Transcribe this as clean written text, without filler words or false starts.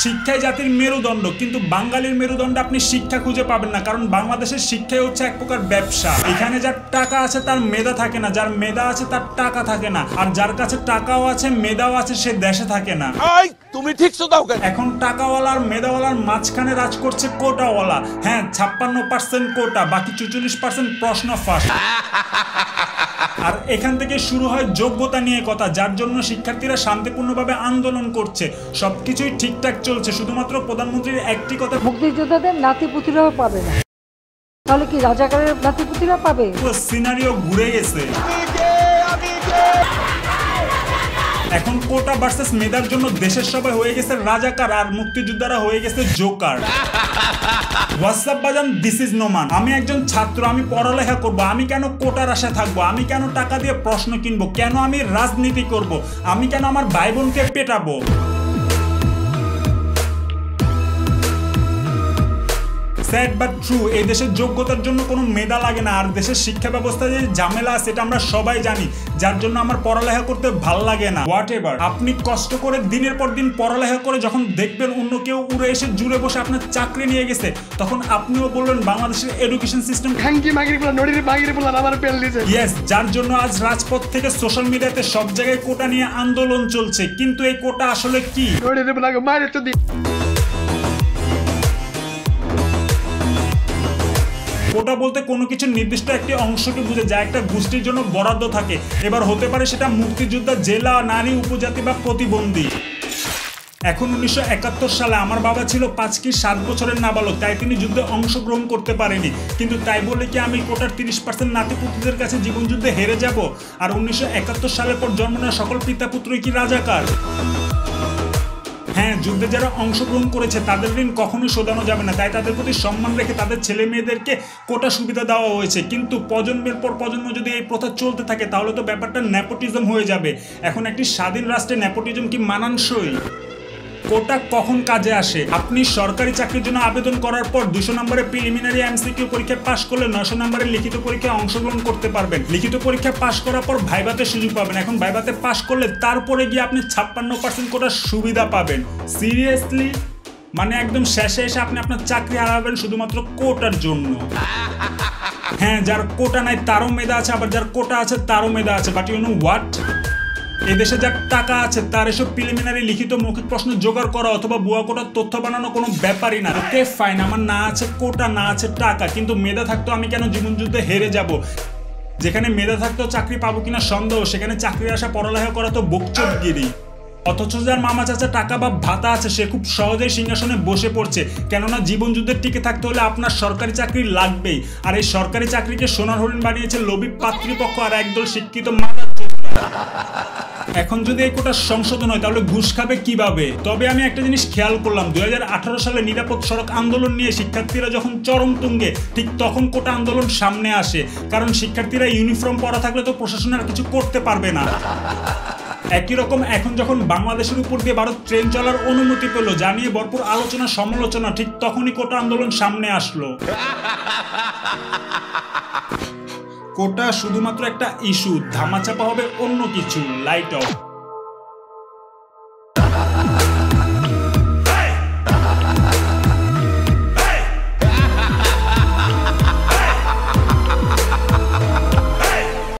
শিক্ষাই জাতির মেরুদণ্ড, কিন্তু বাঙালির মেরুদণ্ডে আপনি শিক্ষা খুঁজে পাবেন না, কারণ বাংলাদেশের শিক্ষাই হচ্ছে এক প্রকার ব্যবসা। এখানে যার টাকা আছে তার মেধা থাকে না, যার মেধা আছে তার টাকা থাকে না, আর যার কাছে টাকাও আছে মেধাও আছে সে দেশে থাকে না। তুমি ঠিক দাও। এখন টাকাওয়ালা আর মেধাওয়ালার মাঝখানে রাজ করছে কোটাওয়ালা। হ্যাঁ, 56% কোটা, বাকি 44% প্রশ্ন ফাঁস। আর এখান থেকে শুরু হয় যোগ্যতা নিয়ে কথা, যার জন্য শিক্ষার্থীরা শান্তিপূর্ণভাবে আন্দোলন করছে। সবকিছুই ঠিকঠাক চলছে, শুধুমাত্র প্রধানমন্ত্রীর একটি কথা, মুক্তিযোদ্ধাদের নাতিপুতিরাও পাবে না। তাহলে কি রাজাকারের নাতিপুতিরা পাবে? পুরো সিনারিও ঘুরে গেছে। এখন কোটা ভার্সেস মেধার জন্য দেশের সবাই হয়ে গেছে রাজাকার, আর মুক্তিযোদ্ধারা হয়ে গেছে জোকার। হোয়াটসঅ্যাপ বাজান, দিস ইজ নোমান। আমি একজন ছাত্র, আমি পড়ালেখা করব, আমি কেন কোটার আশায় থাকবো? আমি কেন টাকা দিয়ে প্রশ্ন কিনবো? কেন আমি রাজনীতি করব? আমি কেন আমার ভাই বোনকে পেটাবো? স্যাড বাট ট্রু, এই দেশের যোগ্যতার জন্য কোনো মেধা লাগে না, আর দেশের শিক্ষা ব্যবস্থায় যে ঝামেলা আছে এটা আমরা সবাই জানি, যার জন্য আমার পড়ালেখা করতে ভাল লাগে না। হোয়াট এভার, আপনি কষ্ট করে দিনের পর দিন পড়ালেখা করে যখন দেখবেন অন্য কেউ উড়ে এসে জুড়ে বসে আপনার চাকরি নিয়ে গেছে, তখন আপনিও বলবেন বাংলাদেশের এডুকেশন সিস্টেম ইয়েস, যার জন্য আজ রাজপথ থেকে সোশ্যাল মিডিয়াতে সব জায়গায় কোটা নিয়ে আন্দোলন চলছে। কিন্তু এই কোটা আসলে কি? কোটা বলতে কোনো কিছু নির্দিষ্ট একটি অংশকে বুঝে, যা একটা গোষ্ঠীর জন্য বরাদ্দ থাকে। এবার হতে পারে সেটা মুক্তিযোদ্ধা, জেলা, নারী, উপজাতি বা প্রতিবন্ধী। এখন 1971 সালে আমার বাবা ছিল 5 কি 7 বছরের নাবালক, তাই তিনি যুদ্ধে অংশগ্রহণ করতে পারেনি। কিন্তু তাই বলে কি আমি কোটার 30% নাতিপুতিদের কাছে জীবন যুদ্ধে হেরে যাব? আর 1971 সালের পর জন্ম নেওয়া সকল পিতা পুত্রই কি রাজাকার? হ্যাঁ, যুদ্ধে যারা অংশগ্রহণ করেছে তাদের ঋণ কখনোই শোধানো যাবে না, তাই তাদের প্রতি সম্মান রেখে তাদের ছেলে মেয়েদেরকে কোটা সুবিধা দেওয়া হয়েছে। কিন্তু প্রজন্মের পর প্রজন্ম যদি এই প্রথা চলতে থাকে তাহলে তো ব্যাপারটা নেপোটিজম হয়ে যাবে। এখন একটি স্বাধীন রাষ্ট্রে নেপোটিজম কি মানানসই? কোটা কখন কাজে আসে? আপনি সরকারি চাকরির জন্য আবেদন করার পর 200 নম্বরের প্রিলিমিনারি এমসিকিউ পরীক্ষায় পাশ করলে 900 নম্বরের লিখিত পরীক্ষায় অংশগ্রহণ করতে পারবেন। লিখিত পরীক্ষায় পাশ করার পর ভাইভাতে সুযোগ পাবেন। এখন ভাইভাতে পাশ করলে তারপরে গিয়ে আপনি 56% কোটার সুবিধা পাবেন। সিরিয়াসলি? মানে একদম শেষে এসে আপনি আপনার চাকরি হারাবেন শুধুমাত্র কোটার জন্য। হ্যাঁ, যার কোটা নাই তারও মেধা আছে, আবার যার কোটা আছে তারও মেধা আছে। But you know what? এদেশে যার টাকা আছে তার এসব প্রিলিমিনারি লিখিত মৌখিক প্রশ্ন জোগাড় করা অথবা ভুয়া কোটার তথ্য বানানো কোনো ব্যাপারই না। ওকে ফাইন, আমার না আছে কোটা, না আছে টাকা, কিন্তু মেধা থাকতো আমি কেন জীবন যুদ্ধে হেরে যাব? যেখানে মেধা থাকতো চাকরি পাবো কিনা সন্দেহ, সেখানে চাকরির আশা পড়ালেখা করা তো বকচোদগিরি। অথচ যার মামা চাচা টাকা বা ভাতা আছে সে খুব সহজেই সিংহাসনে বসে পড়ছে, কেননা জীবন যুদ্ধের টিকে থাকতে হলে আপনার সরকারি চাকরি লাগবেই। আর এই সরকারি চাকরিকে সোনার হরিণ বানিয়েছে লোভী পাতৃপক্ষ আর একদল শিক্ষিত মাদারচোদরা। এখন যদি এই কোটা সংশোধন হয় তাহলে ঘুষ খাবে কিভাবে? তবে আমি একটা জিনিস খেয়াল করলাম, 2018 সালে নিরাপদ সড়ক আন্দোলন নিয়ে শিক্ষার্থীরা যখন চরম তুঙ্গে, ঠিক তখন কোটা আন্দোলন সামনে আসে। কারণ শিক্ষার্থীরা ইউনিফর্ম পরা থাকলে তো প্রশাসন আর কিছু করতে পারবে না। একই রকম এখন যখন বাংলাদেশের উপর দিয়ে ভারত ট্রেন চলার অনুমতি পেল, জানিয়ে ভরপুর আলোচনা সমালোচনা, ঠিক তখনই কোটা আন্দোলন সামনে আসলো। কোটা শুধুমাত্র একটা ইস্যু, ধামাচাপা হবে অন্য কিছু। Light off.